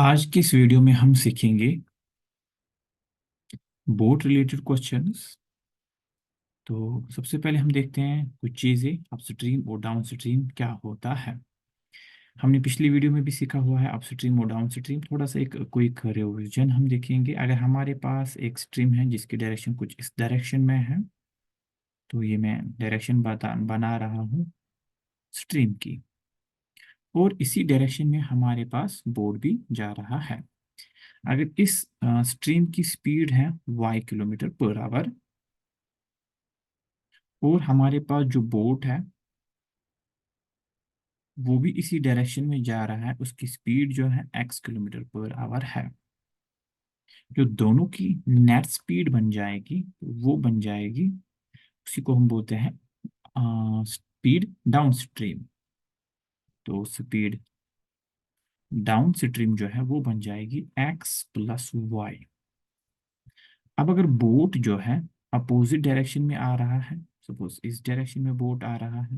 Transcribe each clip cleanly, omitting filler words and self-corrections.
आज की इस वीडियो में हम सीखेंगे बोट रिलेटेड क्वेश्चंस। तो सबसे पहले हम देखते हैं कुछ चीज़ें अपस्ट्रीम और डाउनस्ट्रीम क्या होता है। हमने पिछली वीडियो में भी सीखा हुआ है अपस्ट्रीम और डाउनस्ट्रीम। थोड़ा सा एक क्विक रिवीजन हम देखेंगे। अगर हमारे पास एक स्ट्रीम है जिसकी डायरेक्शन कुछ इस डायरेक्शन में है, तो ये मैं डायरेक्शन बना रहा हूँ स्ट्रीम की, और इसी डायरेक्शन में हमारे पास बोट भी जा रहा है। अगर इस स्ट्रीम की स्पीड है y km/h और हमारे पास जो बोट है वो भी इसी डायरेक्शन में जा रहा है, उसकी स्पीड जो है x km/h है, जो दोनों की नेट स्पीड बन जाएगी वो बन जाएगी, उसी को हम बोलते हैं स्पीड डाउन स्ट्रीम। तो स्पीड डाउन स्ट्रीम जो है वो बन जाएगी x+y। अब अगर बोट जो है अपोजिट डायरेक्शन में आ रहा है, सपोज इस डायरेक्शन में बोट आ रहा है,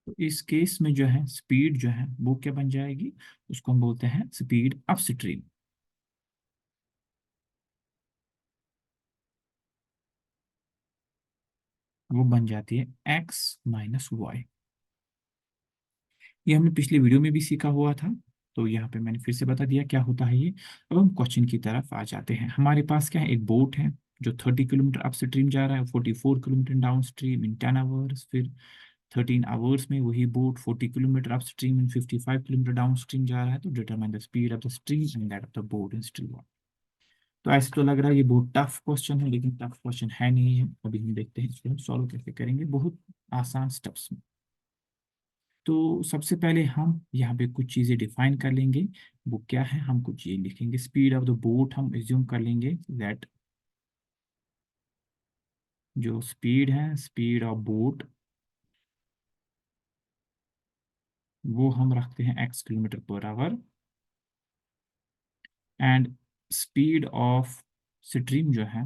तो इस केस में जो है स्पीड जो है वो क्या बन जाएगी, उसको हम बोलते हैं स्पीड अपस्ट्रीम। वो बन जाती है x-y। ये हमने पिछली वीडियो में भी सीखा हुआ था, तो यहाँ पे मैंने फिर से बता दिया क्या होता है ये। अब हम क्वेश्चन की तरफ आ जाते हैं। हमारे पास क्या है, एक बोट है जो 30 किलोमीटर अप स्ट्रीम जा रहा है, 44 kilometre down stream in 10 hours. फिर 13 आवर्स में वही boat 40 kilometre up stream in 55 kilometre down stream जा रहा है। तो determine the speed of the stream and that of the boat in stream. तो ऐसे तो लग रहा है ये बहुत टफ क्वेश्चन है, लेकिन टफ क्वेश्चन है नहीं है। अभी हम देखते हैं इसको हम सॉल्व कैसे करेंगे बहुत आसान स्टेप्स में। तो सबसे पहले हम यहाँ पे कुछ चीज़ें डिफाइन कर लेंगे। वो क्या है, हम कुछ ये लिखेंगे। स्पीड ऑफ द बोट हम एज्यूम कर लेंगे दैट जो स्पीड है, स्पीड ऑफ बोट, वो हम रखते हैं x km/h। And speed of stream जो है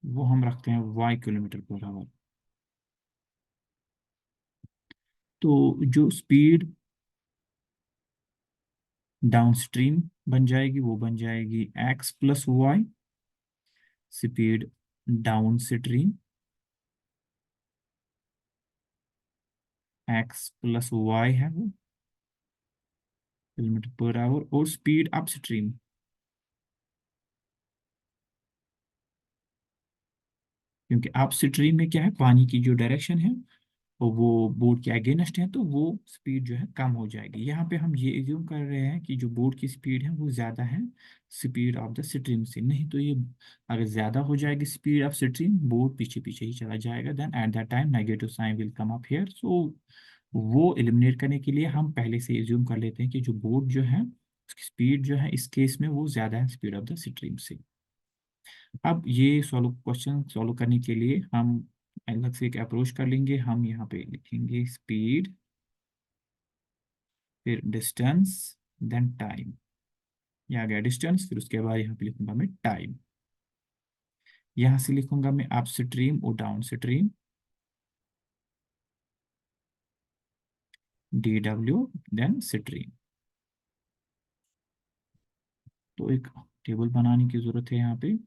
वो हम रखते हैं y km/h। तो जो स्पीड डाउन स्ट्रीम बन जाएगी वो बन जाएगी x+y। Speed down stream x+y है वो km/h। और स्पीड अप स्ट्रीम, क्योंकि अप स्ट्रीम में क्या है, पानी की जो डायरेक्शन है और वो बोट के अगेंस्ट है, तो वो स्पीड जो है कम हो जाएगी। यहाँ पे हम ये एज्यूम कर रहे हैं कि जो बोट की स्पीड है वो ज़्यादा है स्पीड ऑफ द स्ट्रीम से। नहीं तो ये अगर ज़्यादा हो जाएगी स्पीड ऑफ स्ट्रीम, बोट पीछे पीछे ही चला जाएगा। Then at that time negative sign will come up here. So वो एलिमिनेट करने के लिए हम पहले से एज्यूम कर लेते हैं कि जो बोट जो है उसकी स्पीड जो है इस केस में वो ज़्यादा है स्पीड ऑफ द स्ट्रीम से। अब ये सॉल्व क्वेश्चन सॉल्व करने के लिए हम अलग से एक अप्रोच कर लेंगे। हम यहाँ पे लिखेंगे स्पीड, फिर डिस्टेंस, देन टाइम। यहाँ आ गया डिस्टेंस, फिर उसके बाद यहाँ पे लिखूंगा मैं टाइम। यहाँ से लिखूंगा मैं अप स्ट्रीम और downstream, dw, then stream. तो एक टेबल बनाने की जरूरत है यहाँ पे।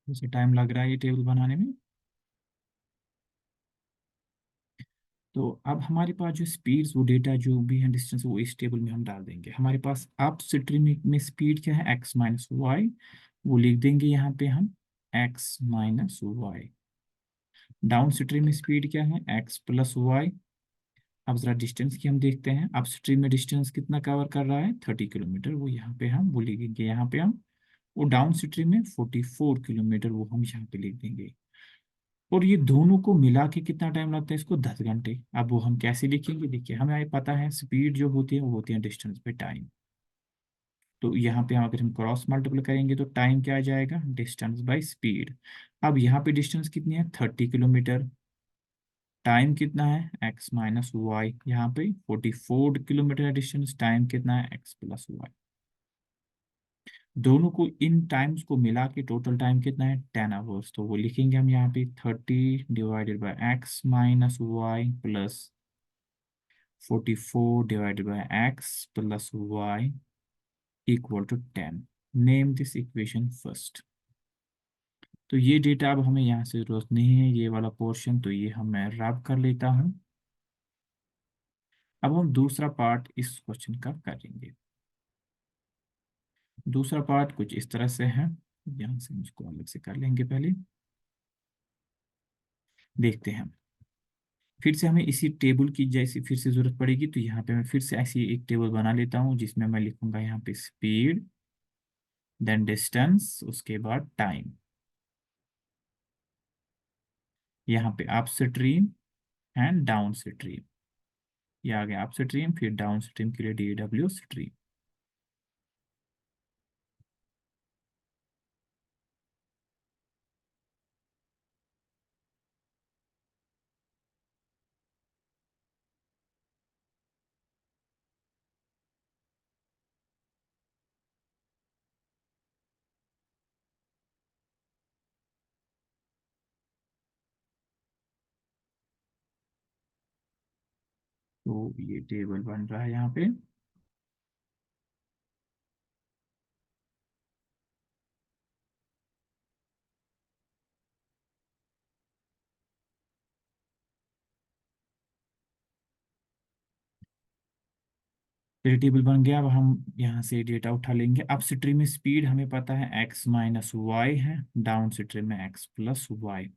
जैसे टाइम लग रहा है ये टेबल बनाने में। तो अब हमारे पास जो स्पीड्स, वो डेटा जो भी है, डिस्टेंस, वो इस टेबल में हम डाल देंगे। हमारे पास अप स्ट्रीम में स्पीड क्या है, x-y। वो लिख देंगे यहाँ पे हम x-y। डाउन स्ट्रीम में स्पीड क्या है, x+y। अब जरा डिस्टेंस की हम देखते हैं। अप स्ट्रीम में डिस्टेंस कितना कवर कर रहा है, 30 किलोमीटर। वो यहाँ पे हम वो लिखेंगे यहाँ पे हम। वो डाउन स्ट्रीम में 44 किलोमीटर, वो हम यहाँ पे लिख देंगे। और ये दोनों को मिला के कितना टाइम लगता है इसको, 10 घंटे। अब वो हम कैसे लिखेंगे, देखिए हमें ये पता है स्पीड जो होती है वो होती है डिस्टेंस पे टाइम। तो यहाँ पे हम अगर हम क्रॉस मल्टीपल करेंगे तो टाइम क्या आ जाएगा, डिस्टेंस बाय स्पीड। अब यहाँ पे डिस्टेंस कितनी है, 30 किलोमीटर। टाइम कितना है, एक्स माइनस वाई। यहाँ पे 44 किलोमीटर है डिस्टेंस, टाइम कितना है, एक्स प्लस वाई। दोनों को इन टाइम्स को मिला के टोटल टाइम कितना है, 10 आवर्स। तो वो लिखेंगे हम यहाँ पे 30 divided by x minus y plus 44 divided by x plus Y equal to 10। Name this equation first. तो ये डेटा अब हमें यहाँ से जरूरत नहीं है, ये वाला पोर्शन, तो ये हम मैं रब कर लेता हूँ। अब हम दूसरा पार्ट इस क्वेश्चन का करेंगे। दूसरा पार्ट कुछ इस तरह से है, यहाँ से मुझको अलग से कर लेंगे पहले। देखते हैं, फिर से हमें इसी टेबल की जैसी फिर से जरूरत पड़ेगी, तो यहाँ पे मैं फिर से ऐसी एक टेबल बना लेता हूँ जिसमें मैं लिखूंगा यहाँ पे स्पीड, देन डिस्टेंस, उसके बाद टाइम। यहाँ पे up stream and down stream. ये आ गया अप स्ट्रीम, फिर डाउन स्ट्रीम के लिए DW स्ट्रीम। तो ये टेबल बन रहा है यहाँ पे। फिर टेबल बन गया। अब हम यहाँ से डेटा उठा लेंगे। अप स्ट्रीम में स्पीड हमें पता है एक्स माइनस वाई है, डाउन स्ट्रीम में एक्स प्लस वाई।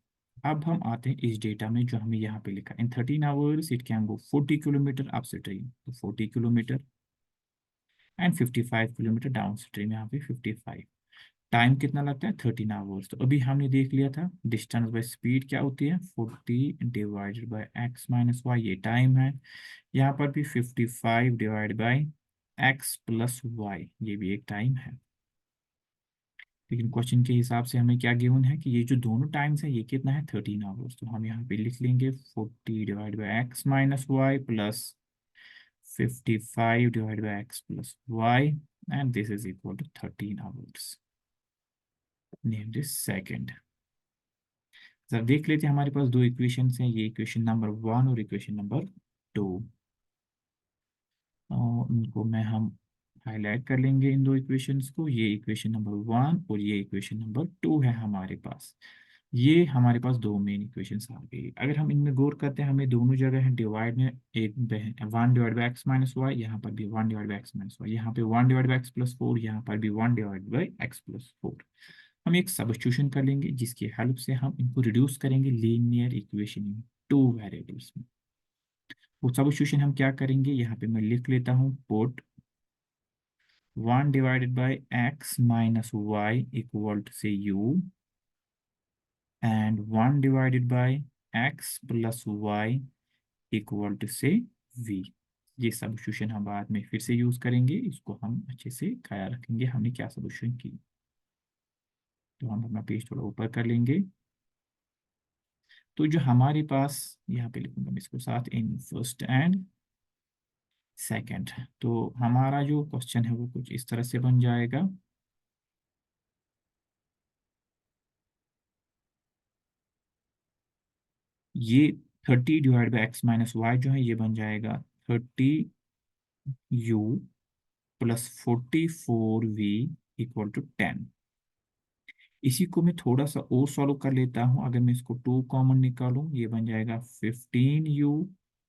अब हम आते हैं इस डेटा में जो हमें यहाँ पे लिखा, इन 13 hours it can go 40 kilometre up stream, तो 40 kilometre, and 55 kilometre down stream, यहाँ पे 55। टाइम कितना लगता है, 13 आवर्स। तो अभी हमने देख लिया था डिस्टेंस बाय स्पीड क्या होती है, 40 divided by x minus y, ये टाइम है। यहाँ पर भी 55 divide by x plus y, ये भी एक टाइम है। लेकिन क्वेश्चन के हिसाब से हमें क्या गिवन है कि ये जो दोनों टाइम्स है ये कितना है, 13 आवर्स। तो हम यहाँ पे लिख लेंगे 40 divide by x minus y plus 55 divide by x plus y, and this is equal to 13 hours. Name this second. Sir देख लेते हैं, हमारे पास दो इक्वेशन हैं, ये इक्वेशन नंबर 1 और इक्वेशन नंबर 2। और इनको मैं हम हाईलाइट कर लेंगे इन दो इक्वेशंस को। ये इक्वेशन नंबर 1 और ये इक्वेशन नंबर 2 है हमारे पास। ये हमारे पास दो मेन इक्वेशंस आ गई। अगर हम इनमें गौर करते हैं, हमें दोनों जगह है डिवाइड में एक 1 divide by x minus y, यहाँ पर भी 1 divide by x minus y, यहाँ पे 1 डिवाइड बाई एक्स प्लस 4, यहाँ पर भी 1 डिवाइड बाई एक्स प्लस 4। हम एक सब्स्टिट्यूशन कर लेंगे जिसकी हेल्प से हम इनको रिड्यूस करेंगे linear equation in two variables में। वो सब्स्टिट्यूशन हम क्या करेंगे, यहाँ पे मैं लिख लेता हूँ, put 1 divided by x minus Y equal to say U, and 1 divided by x plus Y equal to say V. ये सब्स्टिट्यूशन हम बाद में फिर से यूज करेंगे, इसको हम अच्छे से ख्याल रखेंगे हमने क्या सब्स्टिट्यूशन की। तो हम अपना पेज थोड़ा ऊपर कर लेंगे। तो जो हमारे पास, यहाँ पे लिखूंगा मैं इसको साथ, इन फर्स्ट एंड सेकंड। तो हमारा जो क्वेश्चन है वो कुछ इस तरह से बन जाएगा। ये 30 divide by x minus y जो है ये बन जाएगा 30u plus 44v equal to 10। इसी को मैं थोड़ा सा और सॉल्व कर लेता हूँ। अगर मैं इसको 2 कॉमन निकालूं, ये बन जाएगा 15u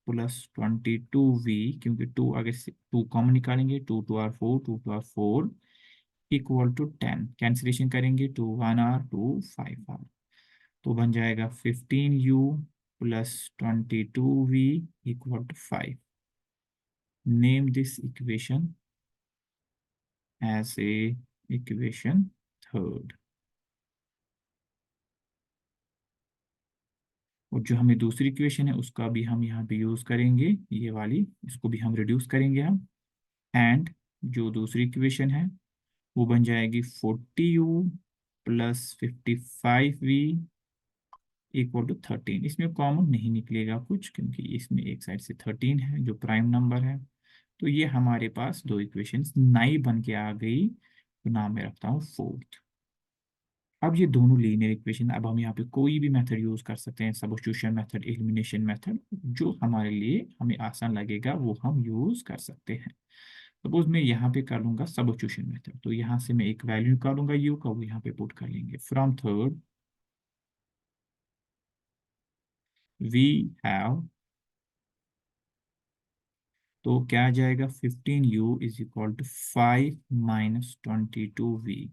प्लस 22v, क्योंकि 2 अगर 2 कॉमन निकालेंगे, 2 2 are 4, 2 2 are 4 equal to 10। Cancellation करेंगे, 2 1 आर 2 5 आर, तो बन जाएगा 15u plus 22v equal to 5। Name this equation as a equation third. और जो हमें दूसरी इक्वेशन है उसका भी हम यहाँ पे यूज करेंगे, ये वाली, इसको भी हम रिड्यूस करेंगे हम। एंड जो दूसरी इक्वेशन है वो बन जाएगी 40u plus 55v equal to 13। इसमें कॉमन नहीं निकलेगा कुछ, क्योंकि इसमें एक साइड से 13 है जो प्राइम नंबर है। तो ये हमारे पास दो इक्वेशंस नई बन के आ गई, तो नाम मैं रखता हूँ फोर्थ। अब ये दोनों लीनियर इक्वेशन, अब हम यहाँ पे कोई भी मेथड यूज कर सकते हैं, सब्स्टिट्यूशन मेथड, एलिमिनेशन मेथड, जो हमारे लिए हमें आसान लगेगा वो हम यूज कर सकते हैं। सपोज मैं यहाँ पे कर लूंगा सब्स्टिट्यूशन मेथड, तो यहाँ से मैं एक वैल्यू निकालूंगा यू का, वो यहाँ पे पुट कर लेंगे। फ्रॉम थर्ड वी हैव, तो क्या आ जाएगा, 15u is equal to 5 - 22v।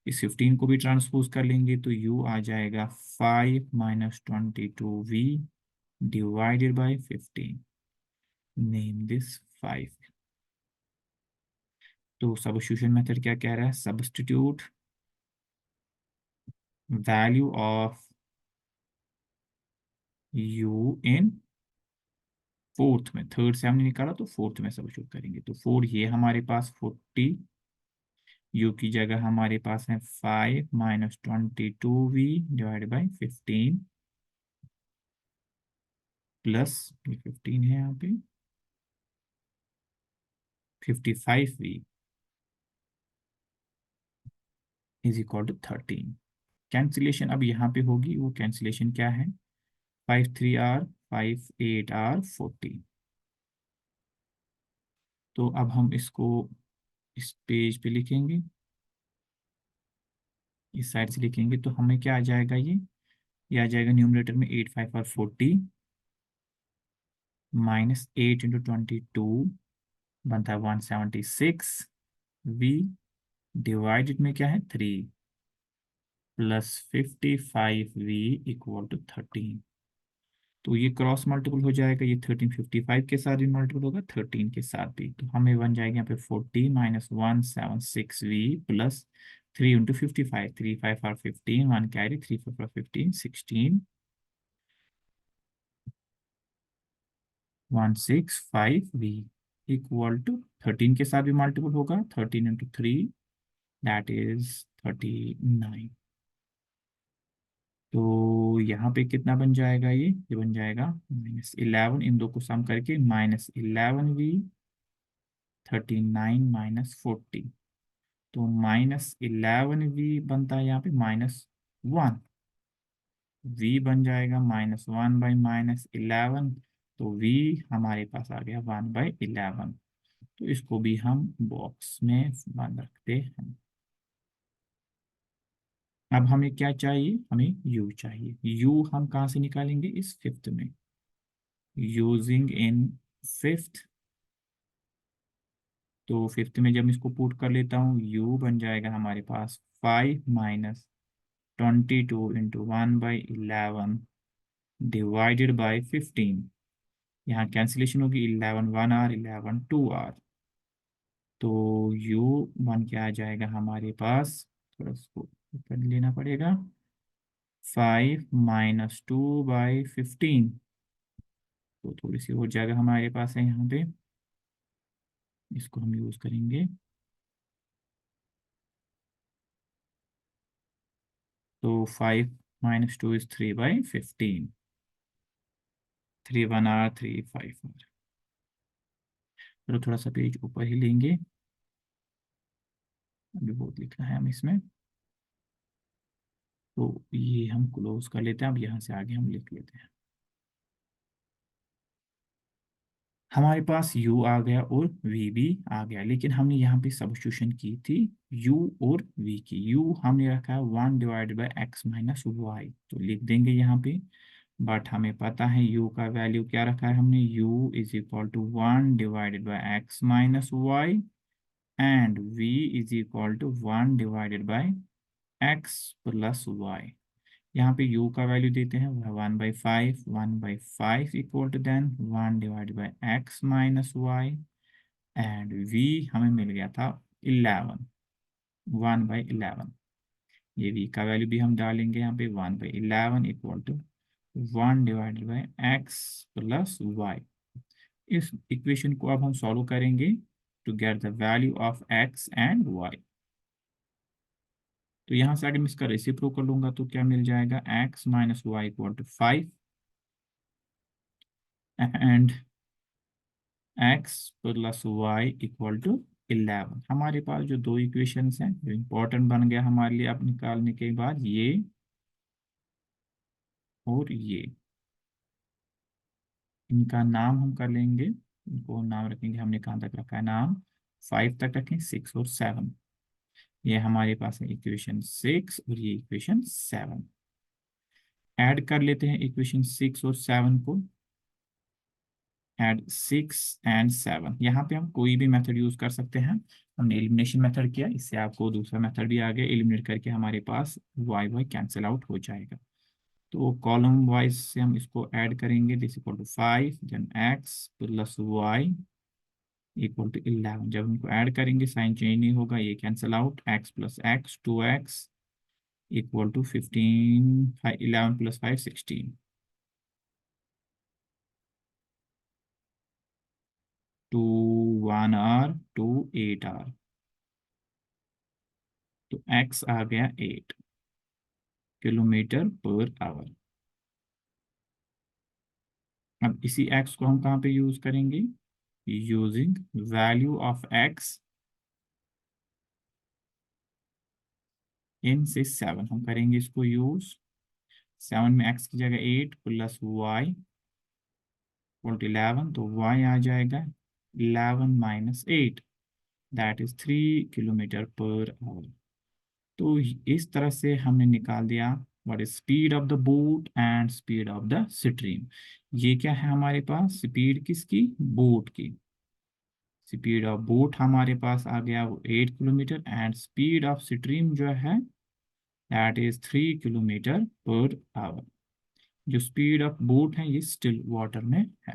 इस 15 को भी ट्रांसपोज कर लेंगे तो u आ जाएगा 5 - 22v divided by 15। Name this 5। तो सब्स्टिट्यूशन मेथड क्या कह रहा है, substitute value of u in fourth में, थर्ड से हमने निकाला तो फोर्थ में सब्स्टिट्यूट करेंगे। तो फोर ये हमारे पास 40, u की जगह हमारे पास है 5 - 22v डिवाइडेड बाई 15 प्लस, ये 15 है यहाँ पे, 55v is equal to 13। Cancellation अब यहाँ पे होगी, वो कैंसिलेशन क्या है, 5 3 r 5 8 r 40। तो अब हम इसको इस पेज पे लिखेंगे, इस साइड से लिखेंगे, तो हमें क्या आ जाएगा, ये आ जाएगा न्यूमरेटर में 8 5 r 40 माइनस 8 × 22 बनता है 176v डिवाइडेड में क्या है 3 प्लस 55v इक्वल टू 13। तो ये क्रॉस मल्टीपल हो जाएगा, ये 1355 के साथ भी मल्टीपल होगा, 13 के साथ भी। तो हमें बन जाएगा यहाँ पे 40 - 176v plus 3 × 55, 3 5 r 15, 1 carry, 3 4 r 15, 16 165v equal to 13 के साथ भी मल्टीपल होगा, 13 × 3 दैट इज 39। तो यहाँ पे कितना बन जाएगा, ये बन जाएगा -11, इन दो को सम करके -11v 39 - 40। तो -11v बनता है यहाँ पे -1, v बन जाएगा -1/-11। तो v हमारे पास आ गया 1/11। तो इसको भी हम बॉक्स में बंद रखते हैं। अब हमें क्या चाहिए, हमें u चाहिए। u हम कहाँ से निकालेंगे, इस फिफ्थ में, यूजिंग इन फिफ्थ। तो फिफ्थ में जब इसको पुट कर लेता हूँ, u बन जाएगा हमारे पास 5 - 22 × 1/11 डिवाइडेड बाय 15। यहाँ कैंसिलेशन होगी, 11 1 r, 11 2 r। तो u बन के आ जाएगा हमारे पास, थोड़ा इसको ऊपर लेना पड़ेगा, 5 - 2/15। तो थोड़ी सी और जगह हमारे पास है यहाँ पे, इसको हम यूज करेंगे। तो 5 - 2 इज 3/15, 3 1 r 3 5 r। चलो थोड़ा सा पेज ऊपर ही लेंगे, अभी बहुत लिखना है हम इसमें। तो ये हम क्लोज कर लेते हैं, अब यहाँ से आगे हम लिख लेते हैं। हमारे पास u आ गया और v भी आ गया, लेकिन हमने यहाँ पे सब्स्टिट्यूशन की थी u और v की। u हमने रखा है 1/x - y, तो लिख देंगे यहाँ पे। बट हमें पता है u का वैल्यू क्या रखा है हमने, u is equal to 1/x - y and v is equal to 1/x plus y। यहाँ पे u का वैल्यू देते हैं, वह 1/5, 1/5 equal to then 1/x - y and v हमें मिल गया था 11, 1/11। ये v का वैल्यू भी हम डालेंगे यहाँ पे, 1/11 इक्वल टू 1/x+y। इस इक्वेशन को अब हम सॉल्व करेंगे to get the value of x and y। तो यहाँ से अगर मैं इसका रेसिप्रोकल लूंगा तो क्या मिल जाएगा, x minus Y equal to 5 and x plus Y equal to 11। हमारे पास जो दो इक्वेशंस हैं जो इम्पोर्टेंट बन गया हमारे लिए अब निकालने के बाद, ये और ये, इनका नाम हम कर लेंगे, इनको नाम रखेंगे, हमने कहाँ तक रखा है नाम, 5 तक रखें, 6 और 7। ये हमारे पास है इक्वेशन 6 और ये इक्वेशन 7। ऐड कर लेते हैं इक्वेशन 6 और 7 को। ऐड 6 एंड 7, यहाँ पे हम कोई भी मेथड यूज कर सकते हैं। हमने एलिमिनेशन मेथड किया, इससे आपको दूसरा मेथड भी आ गया, एलिमिनेट करके हमारे पास वाई वाई कैंसिल आउट हो जाएगा। तो कॉलम वाइज से हम इसको ऐड करेंगे, this equal to 5 then x plus Y equal to 11। जब इनको ऐड करेंगे साइन चेंज नहीं होगा, ये cancel out, x plus x 2x equal to 15, 11 plus 5 16, 2 1 r 2 8 r। तो x आ गया 8 किलोमीटर पर आवर। अब इसी x को हम कहाँ पे यूज करेंगे, यूजिंग वैल्यू ऑफ x इन से 7 हम करेंगे इसको यूज। 7 में x की जगह 8 प्लस वाई इक्वल टू 11, तो y आ जाएगा 11 minus 8, that is 3 kilometre per hour. तो इस तरह से हमने निकाल दिया what is speed of the boat and speed of the stream. ये क्या है हमारे पास, स्पीड किसकी, बोट की। स्पीड ऑफ बोट हमारे पास आ गया वो 8 kilometre, and speed of stream जो है that is 3 kilometre per hour. जो स्पीड ऑफ बोट है ये स्टिल वाटर में है।